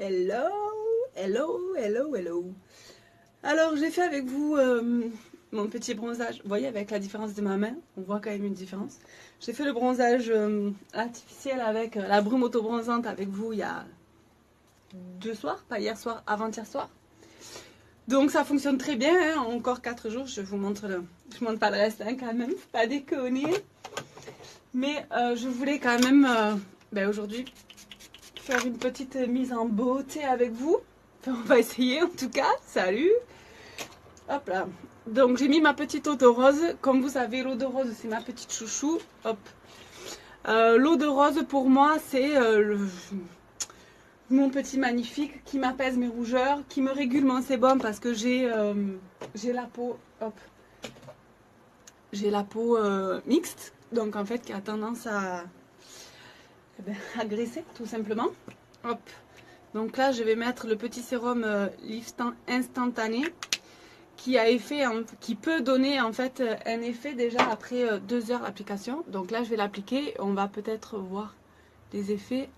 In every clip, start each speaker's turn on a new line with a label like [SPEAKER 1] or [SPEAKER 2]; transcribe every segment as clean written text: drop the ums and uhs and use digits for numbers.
[SPEAKER 1] Hello, hello, hello, hello. Alors j'ai fait avec vous mon petit bronzage. Vous voyez avec la différence de ma main, on voit quand même une différence. J'ai fait le bronzage artificiel avec la brume auto-bronzante avec vous il y a 2 soirs, pas hier soir, avant-hier soir. Donc ça fonctionne très bien, hein. Encore 4 jours, je vous montre je montre pas le reste hein, quand même, faut pas déconner. Mais je voulais quand même aujourd'hui faire une petite mise en beauté avec vous. Enfin, on va essayer en tout cas. Salut. Hop là. Donc j'ai mis ma petite eau de rose. Comme vous savez, l'eau de rose c'est ma petite chouchou. Hop. L'eau de rose pour moi c'est mon petit magnifique qui m'apaise mes rougeurs, qui me régule mon sébum parce que j'ai la peau. Hop. J'ai la peau mixte. Donc en fait qui a tendance à graisser tout simplement. Hop. Donc là je vais mettre le petit sérum liftant instantané qui a effet, qui peut donner en fait un effet déjà après 2 heures d'application. Donc là je vais l'appliquer, on va peut-être voir des effets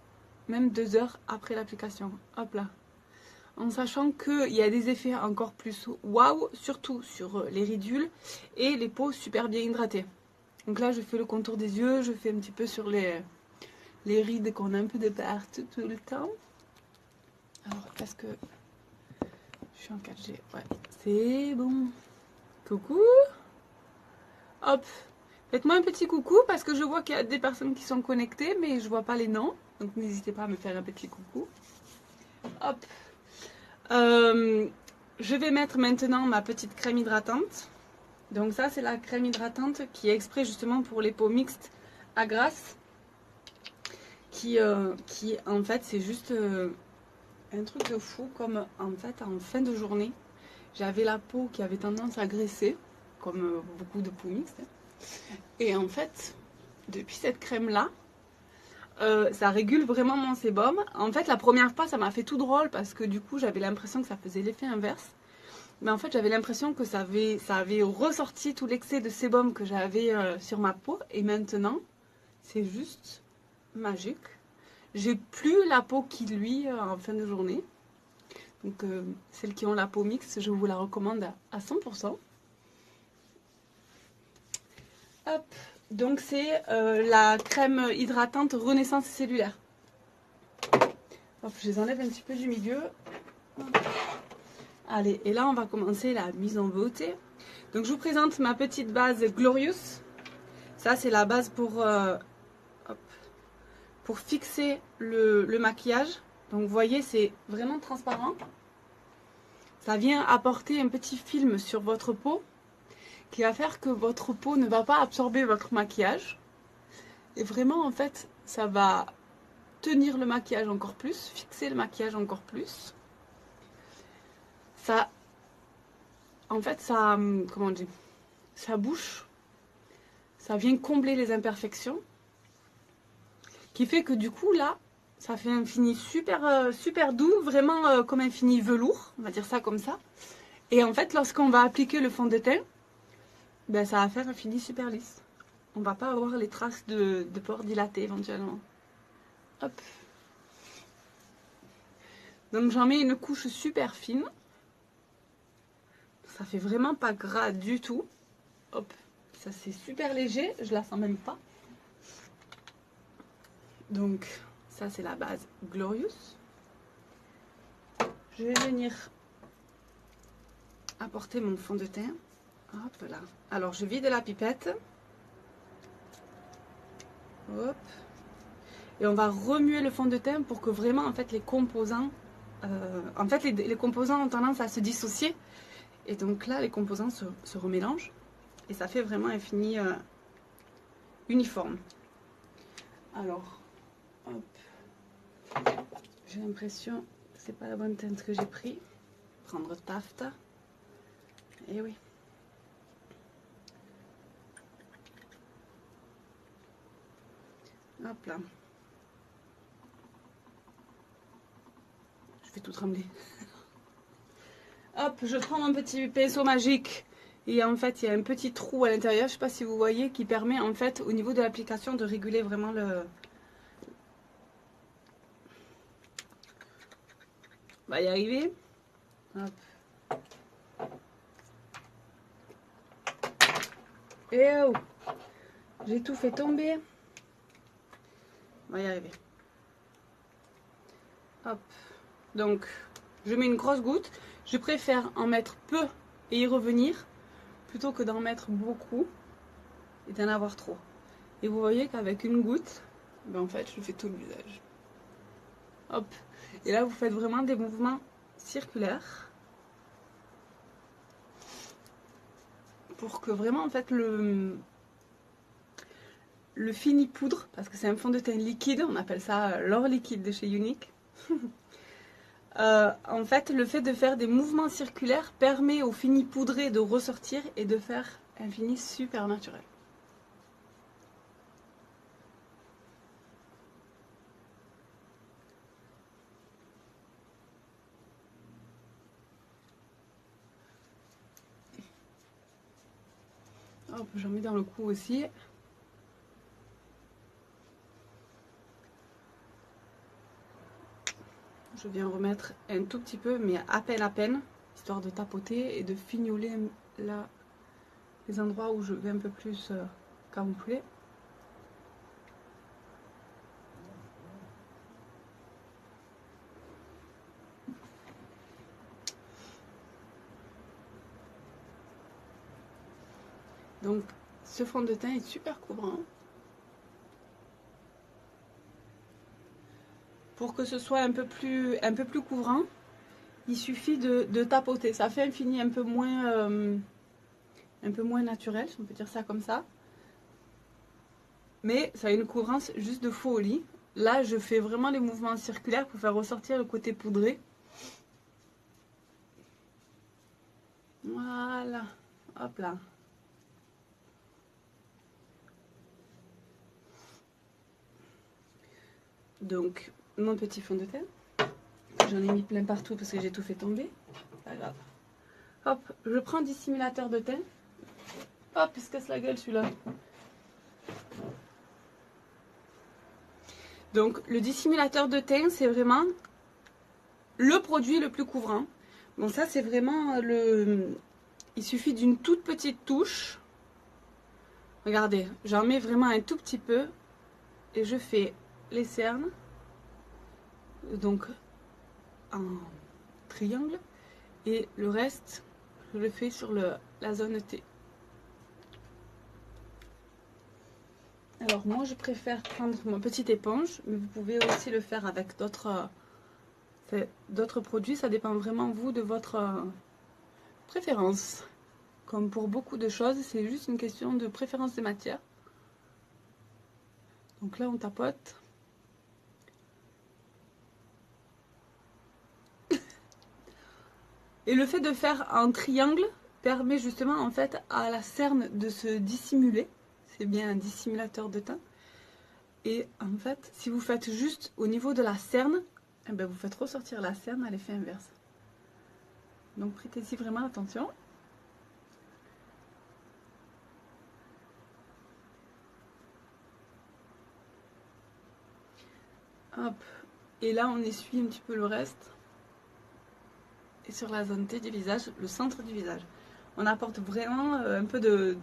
[SPEAKER 1] même 2 heures après l'application. Hop là. En sachant qu'il y a des effets encore plus waouh, surtout sur les ridules et les peaux super bien hydratées. Donc là je fais le contour des yeux, je fais un petit peu sur les rides qu'on a un peu de partout tout le temps. Alors, est-ce que je suis en 4G? Ouais, c'est bon. Coucou. Hop. Faites-moi un petit coucou parce que je vois qu'il y a des personnes qui sont connectées, mais je vois pas les noms. Donc, n'hésitez pas à me faire un petit coucou. Hop. Je vais mettre maintenant ma petite crème hydratante. Donc ça, c'est la crème hydratante qui est exprès justement pour les peaux mixtes à grasse. Qui en fait, c'est juste... un truc de fou, comme en fait en fin de journée j'avais la peau qui avait tendance à graisser comme beaucoup de peaux mixtes et en fait depuis cette crème là ça régule vraiment mon sébum. En fait la première fois ça m'a fait tout drôle parce que du coup j'avais l'impression que ça faisait l'effet inverse, mais en fait j'avais l'impression que ça avait ressorti tout l'excès de sébum que j'avais sur ma peau et maintenant c'est juste magique. J'ai plus la peau qui luit en fin de journée. Donc celles qui ont la peau mixte, je vous la recommande à 100%. Hop, donc c'est la crème hydratante Renaissance cellulaire. Hop, je les enlève un petit peu du milieu. Allez, et là on va commencer la mise en beauté. Donc je vous présente ma petite base Glorious. Ça c'est la base pour fixer le maquillage. Donc vous voyez c'est vraiment transparent. Ça vient apporter un petit film sur votre peau qui va faire que votre peau ne va pas absorber votre maquillage. Et vraiment, en fait, ça va tenir le maquillage encore plus, fixer le maquillage encore plus. Ça, en fait, ça, comment on dit, ça bouche, ça vient combler les imperfections, qui fait que du coup, là, ça fait un fini super, super doux, vraiment comme un fini velours, on va dire ça comme ça. Et en fait, lorsqu'on va appliquer le fond de teint, ben, ça va faire un fini super lisse. On va pas avoir les traces de pores dilatés éventuellement. Hop. Donc j'en mets une couche super fine. Ça fait vraiment pas gras du tout. Hop. Ça c'est super léger. Je la sens même pas. Donc ça c'est la base Glorious. Je vais venir apporter mon fond de teint. Hop là. Alors je vide la pipette. Hop. Et on va remuer le fond de teint pour que vraiment en fait les composants les composants ont tendance à se dissocier et donc là les composants se remélangent et ça fait vraiment un fini uniforme. Alors hop, j'ai l'impression que c'est pas la bonne teinte que j'ai pris. Prendre Taft, et oui. Hop là. Je fais tout trembler. Hop, je prends mon petit pinceau magique et en fait il y a un petit trou à l'intérieur, je ne sais pas si vous voyez, qui permet en fait au niveau de l'application de réguler vraiment On va y arriver. Hop. Et oh, j'ai tout fait tomber. On va y arriver. Hop. Donc, je mets une grosse goutte. Je préfère en mettre peu et y revenir plutôt que d'en mettre beaucoup et d'en avoir trop. Et vous voyez qu'avec une goutte, ben en fait, je fais tout le visage. Hop. Et là, vous faites vraiment des mouvements circulaires pour que vraiment, en fait, le fini poudre, parce que c'est un fond de teint liquide, on appelle ça l'or liquide de chez Younique. En fait, le fait de faire des mouvements circulaires permet au fini poudré de ressortir et de faire un fini super naturel. Hop, j'en mets dans le cou aussi. Je viens remettre un tout petit peu, mais à peine, histoire de tapoter et de fignoler là les endroits où je vais un peu plus camoufler. Donc ce fond de teint est super couvrant. Pour que ce soit un peu plus couvrant, il suffit de tapoter. Ça fait un fini un peu moins naturel, si on peut dire ça comme ça. Mais ça a une couvrance juste de folie. Là, je fais vraiment les mouvements circulaires pour faire ressortir le côté poudré. Voilà. Hop là. Donc, mon petit fond de teint. J'en ai mis plein partout parce que j'ai tout fait tomber. Pas grave. Hop, je prends un dissimulateur de teint. Hop, il se casse la gueule celui-là. Donc, le dissimulateur de teint, c'est vraiment le produit le plus couvrant. Bon, ça, c'est vraiment le... Il suffit d'une toute petite touche. Regardez, j'en mets vraiment un tout petit peu. Et je fais les cernes. Donc, en triangle. Et le reste, je le fais sur la zone T. Alors, moi, je préfère prendre mon petite éponge. Mais vous pouvez aussi le faire avec d'autres produits. Ça dépend vraiment, vous, de votre préférence. Comme pour beaucoup de choses, c'est juste une question de préférence de matière. Donc là, on tapote. Et le fait de faire un triangle permet justement en fait à la cerne de se dissimuler. C'est bien un dissimulateur de teint. Et en fait, si vous faites juste au niveau de la cerne, eh ben vous faites ressortir la cerne à l'effet inverse. Donc prêtez-y vraiment attention. Hop. Et là, on essuie un petit peu le reste. Et sur la zone T du visage, le centre du visage. On apporte vraiment un peu de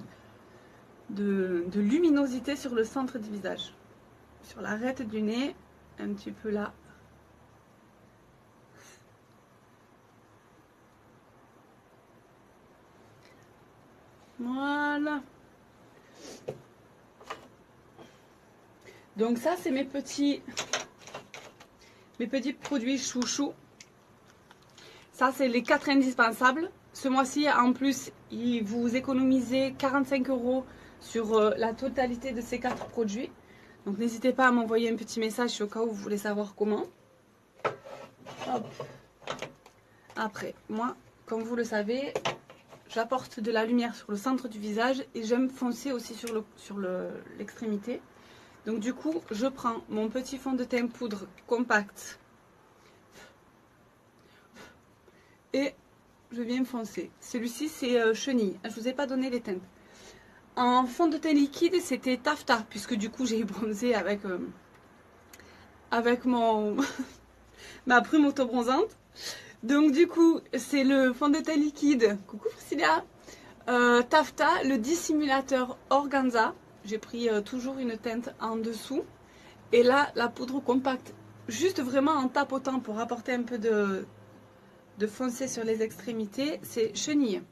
[SPEAKER 1] luminosité sur le centre du visage. Sur l'arête du nez, un petit peu là. Voilà. Donc ça, c'est mes petits produits chouchous. Ça, c'est les 4 indispensables. Ce mois-ci, en plus, vous économisez 45 € sur la totalité de ces 4 produits. Donc, n'hésitez pas à m'envoyer un petit message au cas où vous voulez savoir comment. Hop. Après, moi, comme vous le savez, j'apporte de la lumière sur le centre du visage et j'aime foncer aussi sur l'extrémité. Donc, du coup, je prends mon petit fond de teint poudre compact et je viens foncer. Celui-ci, c'est chenille. Je ne vous ai pas donné les teintes. En fond de teint liquide, c'était taffetas, puisque du coup, j'ai bronzé avec ma brume auto-bronzante. Donc du coup, c'est le fond de teint liquide. Coucou Priscilla. Taffeta, le dissimulateur organza. J'ai pris toujours une teinte en dessous. Et là, la poudre compacte, juste vraiment en tapotant pour apporter un peu de foncé sur les extrémités, c'est chenille.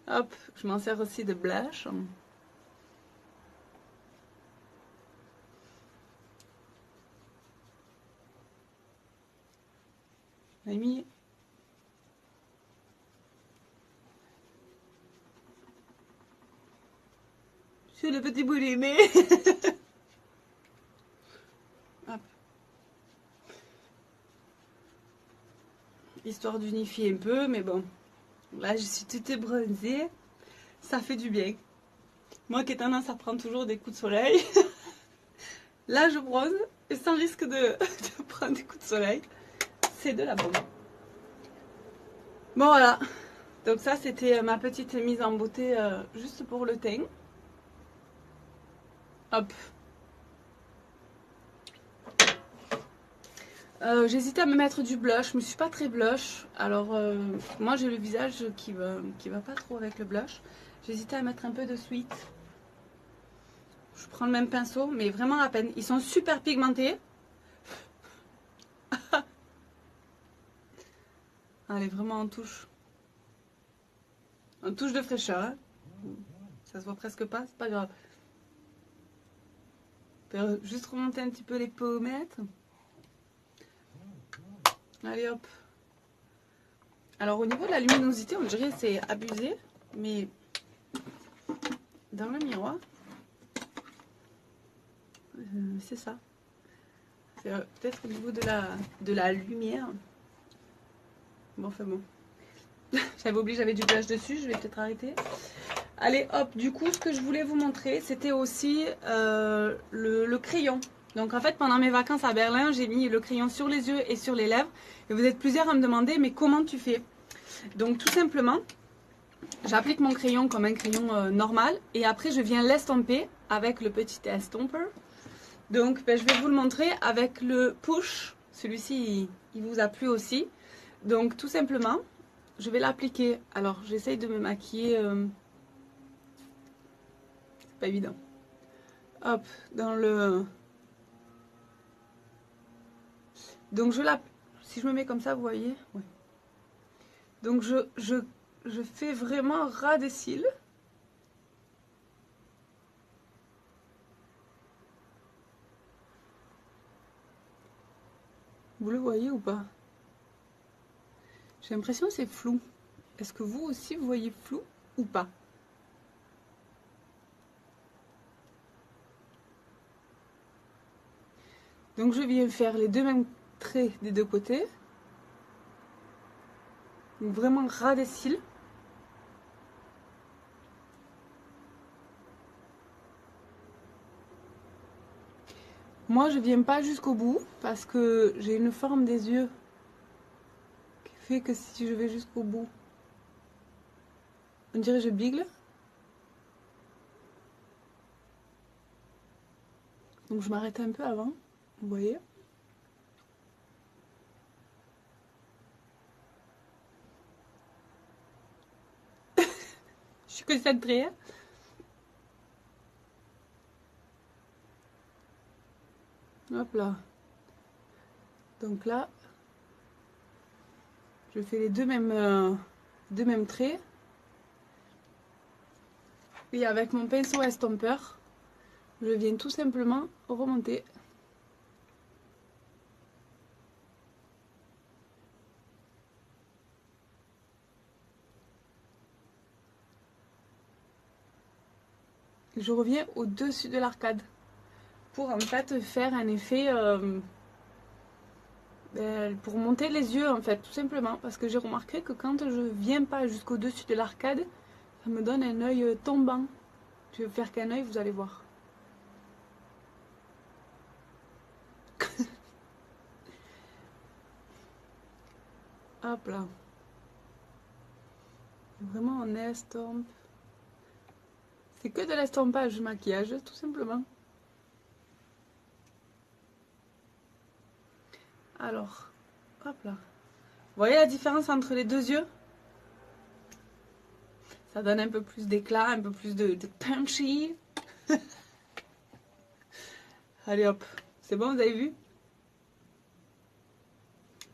[SPEAKER 1] Hop, je m'en sers aussi de blush. J'ai mis sur le petit bout du nez. Hop. Histoire d'unifier un peu, mais bon. Là, je suis toute bronzée. Ça fait du bien. Moi qui ai tendance à prendre toujours des coups de soleil. Là, je bronze sans risque de prendre des coups de soleil. C'est de la bombe. Bon, voilà. Donc ça, c'était ma petite mise en beauté juste pour le teint. Hop. J'hésitais à me mettre du blush, je ne suis pas très blush. Alors, moi j'ai le visage qui va pas trop avec le blush. J'hésitais à mettre un peu de sweet. Je prends le même pinceau, mais vraiment à peine. Ils sont super pigmentés. Allez, vraiment en touche. En touche de fraîcheur. Hein. Ça se voit presque pas, c'est pas grave. Juste remonter un petit peu les pommettes. Allez hop. Alors au niveau de la luminosité, on dirait que c'est abusé, mais dans le miroir, c'est ça. C'est peut-être au niveau de la lumière. Bon, enfin bon. J'avais oublié, j'avais du blush dessus, je vais peut-être arrêter. Allez hop, du coup ce que je voulais vous montrer, c'était aussi le crayon. Donc en fait pendant mes vacances à Berlin, j'ai mis le crayon sur les yeux et sur les lèvres. Et vous êtes plusieurs à me demander, mais comment tu fais? Donc tout simplement, j'applique mon crayon comme un crayon normal. Et après je viens l'estomper avec le petit estomper. Donc ben, je vais vous le montrer avec le push. Celui-ci, il vous a plu aussi. Donc tout simplement, je vais l'appliquer. Alors j'essaye de me maquiller... c'est pas évident. Hop, dans le... Donc je l'applique. Si je me mets comme ça, vous voyez, ouais. Donc je fais vraiment ras des cils. Vous le voyez ou pas? J'ai l'impression que c'est flou. Est-ce que vous aussi vous voyez flou ou pas? Donc je viens faire les deux mêmes traits des deux côtés. Donc vraiment ras des cils. Moi je viens pas jusqu'au bout parce que j'ai une forme des yeux qui fait que si je vais jusqu'au bout, on dirait que je bigle. Donc je m'arrête un peu avant, vous voyez. Je suis concentrée. Hop là. Donc là, je fais les deux mêmes traits. Et avec mon pinceau estompeur, je viens tout simplement remonter. Je reviens au-dessus de l'arcade pour en fait faire un effet pour monter les yeux en fait, tout simplement, parce que j'ai remarqué que quand je viens pas jusqu'au-dessus de l'arcade, ça me donne un œil tombant. Je vais faire qu'un œil, vous allez voir. Hop là. Vraiment en estompe. C'est que de l'estompage, maquillage, tout simplement. Alors, hop là. Vous voyez la différence entre les deux yeux? Ça donne un peu plus d'éclat, un peu plus de punchy. Allez hop, c'est bon, vous avez vu?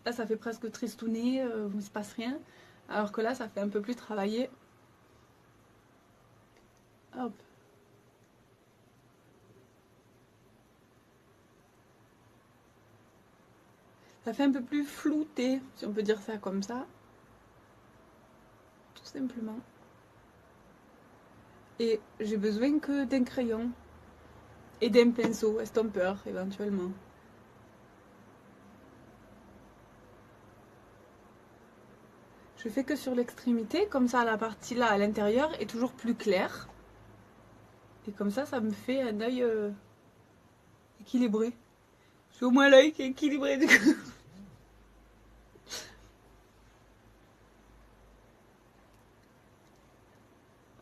[SPEAKER 1] Là, ça fait presque tristouné, il ne se passe rien. Alors que là, ça fait un peu plus travaillé. Hop. Ça fait un peu plus flouté, si on peut dire ça comme ça. Tout simplement. Et j'ai besoin que d'un crayon. Et d'un pinceau estompeur, éventuellement. Je fais que sur l'extrémité, comme ça la partie là à l'intérieur est toujours plus claire. Et comme ça me fait un œil équilibré. J'ai au moins l'œil qui est équilibré du coup.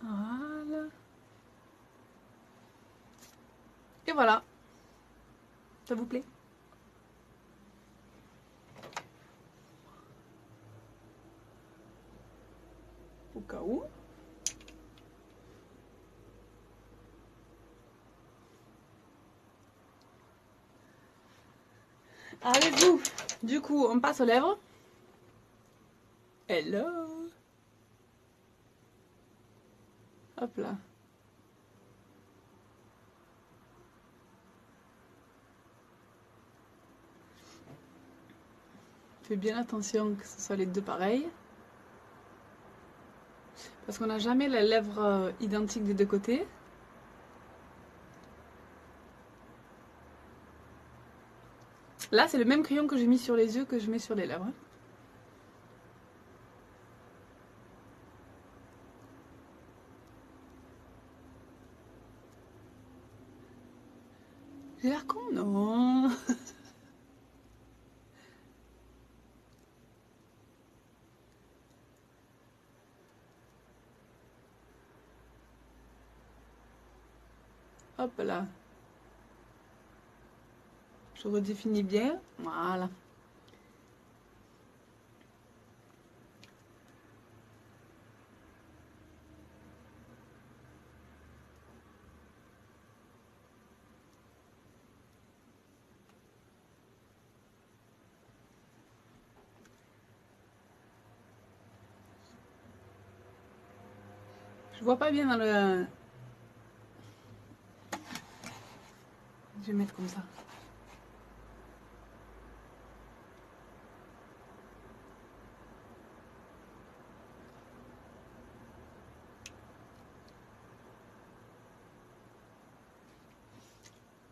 [SPEAKER 1] Voilà. Et voilà. Ça vous plaît? Au cas où. Allez-vous. Du coup, on passe aux lèvres. Hello. Hop là. Fais bien attention que ce soit les deux pareils. Parce qu'on n'a jamais la lèvre identique des deux côtés. Là, c'est le même crayon que j'ai mis sur les yeux que je mets sur les lèvres. J'ai l'air con, non? Hop là. Je redéfinis bien. Voilà. Je vois pas bien dans le... Je vais mettre comme ça.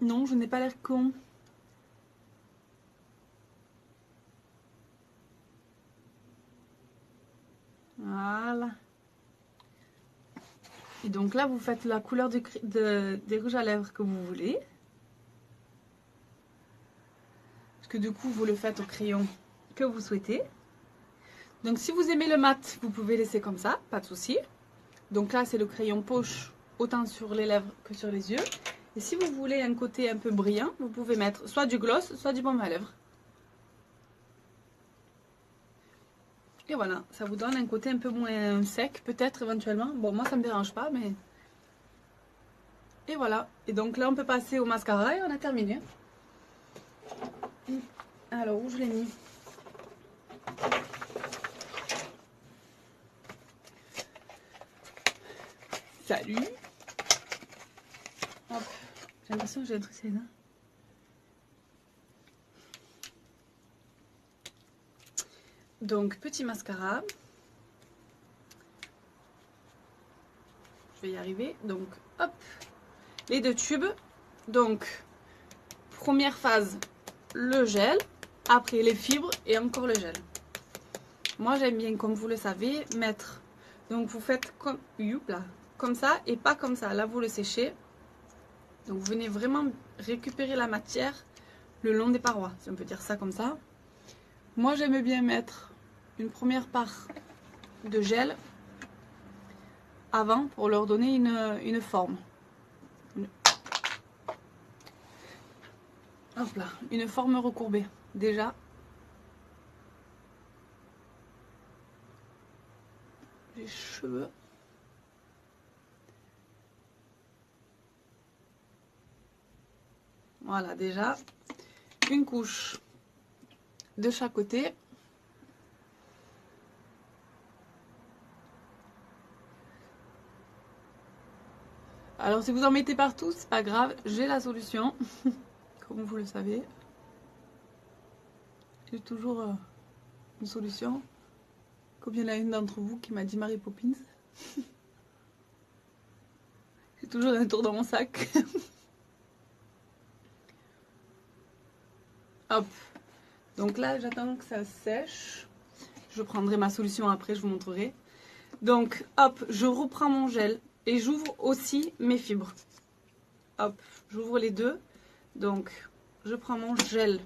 [SPEAKER 1] Non, je n'ai pas l'air con. Voilà. Et donc là, vous faites la couleur des rouges à lèvres que vous voulez. Parce que du coup, vous le faites au crayon que vous souhaitez. Donc si vous aimez le mat, vous pouvez laisser comme ça, pas de souci. Donc là, c'est le crayon poche, autant sur les lèvres que sur les yeux. Et si vous voulez un côté un peu brillant, vous pouvez mettre soit du gloss, soit du baume à lèvres. Et voilà, ça vous donne un côté un peu moins sec, peut-être éventuellement. Bon, moi, ça me dérange pas, mais... Et voilà. Et donc là, on peut passer au mascara et on a terminé. Alors, où je l'ai mis? Salut. Hop. J'ai l'impression que j'ai un truc là. Donc, petit mascara. Je vais y arriver. Donc, hop. Les deux tubes. Donc, première phase, le gel. Après, les fibres et encore le gel. Moi, j'aime bien, comme vous le savez, mettre... Donc, vous faites comme... Youpla, comme ça et pas comme ça. Là, vous le séchez. Donc, vous venez vraiment récupérer la matière le long des parois, si on peut dire ça comme ça. Moi, j'aime bien mettre une première part de gel avant pour leur donner une forme. Hop là, une forme recourbée. Déjà, cheveux. Voilà, déjà une couche de chaque côté. Alors si vous en mettez partout, c'est pas grave, j'ai la solution. Comme vous le savez. J'ai toujours une solution. Comme il y en a une d'entre vous qui m'a dit Mary Poppins. J'ai toujours un tour dans mon sac. Hop. Donc là, j'attends que ça sèche. Je prendrai ma solution après, je vous montrerai. Donc, hop, je reprends mon gel et j'ouvre aussi mes fibres. Hop, j'ouvre les deux. Donc, je prends mon gel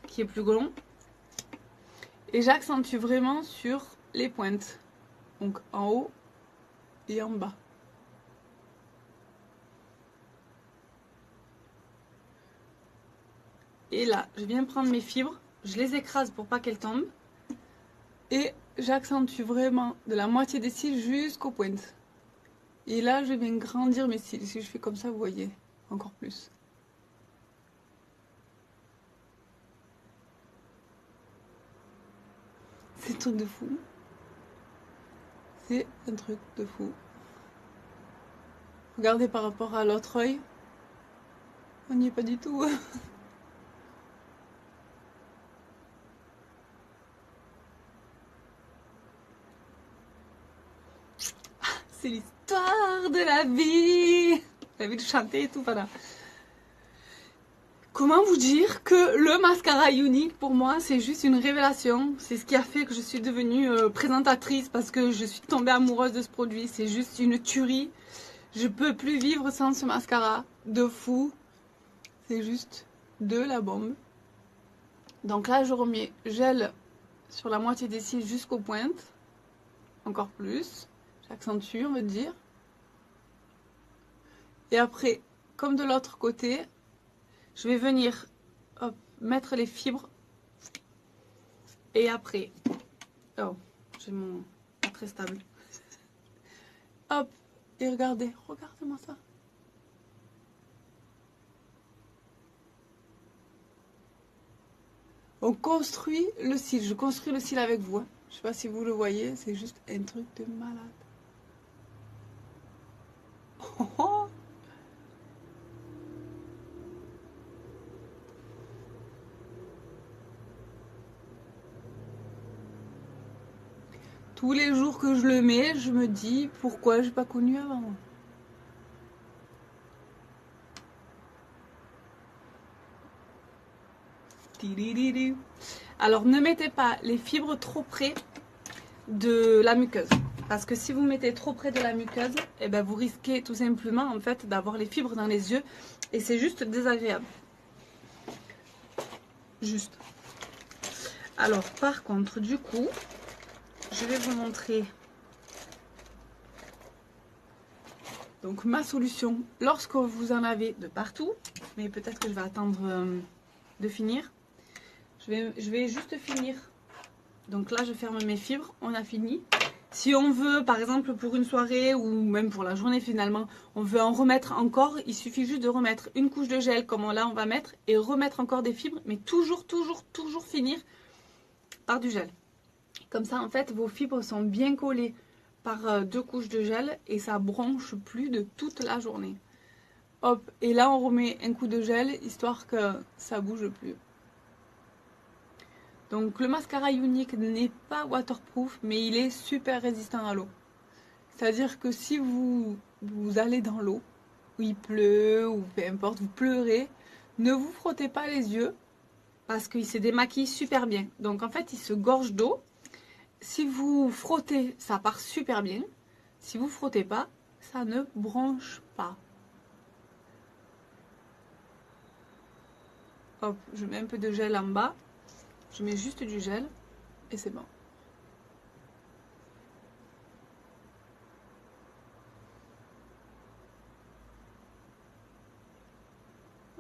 [SPEAKER 1] qui est plus long. Et j'accentue vraiment sur les pointes. Donc, en haut et en bas. Et là, je viens prendre mes fibres. Je les écrase pour pas qu'elles tombent. Et j'accentue vraiment de la moitié des cils jusqu'aux pointes. Et là, je viens grandir mes cils. Si je fais comme ça, vous voyez, encore plus. C'est un truc de fou. C'est un truc de fou. Regardez par rapport à l'autre œil. On n'y est pas du tout. C'est l'histoire de la vie. La vie de chanter et tout, voilà. Comment vous dire que le mascara Unique, pour moi, c'est juste une révélation. C'est ce qui a fait que je suis devenue présentatrice parce que je suis tombée amoureuse de ce produit. C'est juste une tuerie. Je peux plus vivre sans ce mascara. De fou. C'est juste de la bombe. Donc là, je remets gel sur la moitié des cils jusqu'aux pointes. Encore plus. J'accentue, on va dire. Et après, comme de l'autre côté, je vais venir hop, mettre les fibres. Et après, oh, j'ai mon pas très stable. Hop, et regardez, regardez-moi ça. On construit le cil. Je construis le cil avec vous. Je sais pas si vous le voyez, c'est juste un truc de malade. Oh, oh. Tous les jours que je le mets, je me dis pourquoi j'ai pas connu avant. Alors ne mettez pas les fibres trop près de la muqueuse. Parce que si vous mettez trop près de la muqueuse, eh ben vous risquez tout simplement en fait d'avoir les fibres dans les yeux et c'est juste désagréable. Juste. Alors par contre du coup, je vais vous montrer donc ma solution lorsque vous en avez de partout. Mais peut-être que je vais attendre de finir. Je vais juste finir. Donc là je ferme mes fibres, on a fini. Si on veut, par exemple pour une soirée ou même pour la journée finalement, on veut en remettre encore, il suffit juste de remettre une couche de gel comme là on va mettre et remettre encore des fibres, mais toujours finir par du gel. Comme ça en fait vos fibres sont bien collées par deux couches de gel et ça bronche plus de toute la journée. Hop, et là on remet un coup de gel histoire que ça bouge plus. Donc le mascara Unique n'est pas waterproof, mais il est super résistant à l'eau. C'est-à-dire que si vous allez dans l'eau, où il pleut, ou peu importe, vous pleurez, ne vous frottez pas les yeux, parce qu'il se démaquille super bien. Donc en fait, il se gorge d'eau. Si vous frottez, ça part super bien. Si vous frottez pas, ça ne bronche pas. Hop, je mets un peu de gel en bas. Je mets juste du gel et c'est bon.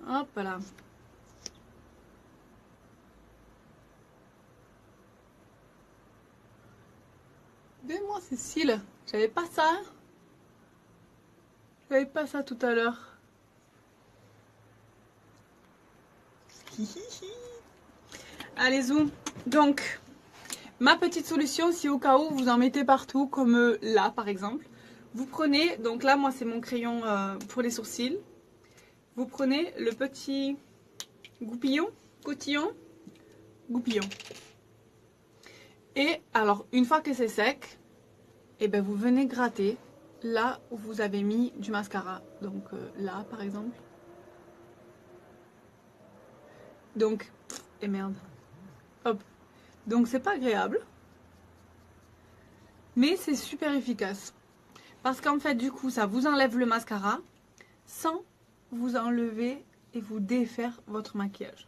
[SPEAKER 1] Hop là. Des mois Oh, Cécile, j'avais pas ça. J'avais pas ça tout à l'heure. Allez, zoom. Donc, ma petite solution, si au cas où vous en mettez partout, comme là par exemple, vous prenez, donc là moi c'est mon crayon pour les sourcils, vous prenez le petit goupillon, cotillon, goupillon. Et alors, une fois que c'est sec, et ben vous venez gratter là où vous avez mis du mascara. Donc là par exemple. Donc, et merde. Hop. Donc c'est pas agréable. Mais c'est super efficace. Parce qu'en fait du coup ça vous enlève le mascara sans vous enlever et vous défaire votre maquillage.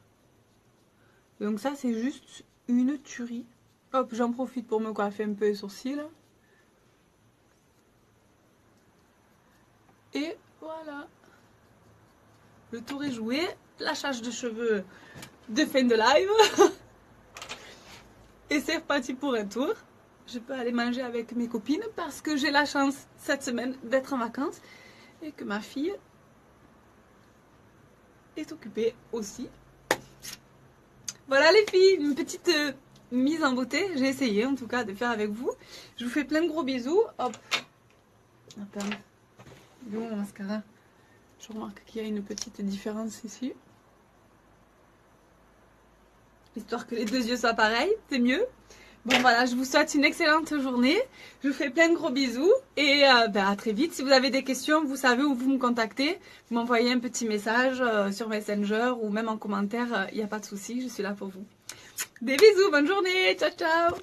[SPEAKER 1] Donc ça c'est juste une tuerie. Hop, j'en profite pour me coiffer un peu les sourcils. Et voilà. Le tour est joué. Lâchage de cheveux de fin de live. Et c'est reparti pour un tour. Je peux aller manger avec mes copines parce que j'ai la chance cette semaine d'être en vacances et que ma fille est occupée aussi. Voilà les filles, une petite mise en beauté. J'ai essayé en tout cas de faire avec vous. Je vous fais plein de gros bisous. Hop. Attends. Il est où mon mascara? Je remarque qu'il y a une petite différence ici. Histoire que les deux yeux soient pareils, c'est mieux. Bon voilà, je vous souhaite une excellente journée. Je vous fais plein de gros bisous. Et à très vite. Si vous avez des questions, vous savez où vous me contactez. Vous m'envoyez un petit message sur Messenger ou même en commentaire. Il n'y a pas de souci, je suis là pour vous. Des bisous, bonne journée. Ciao, ciao.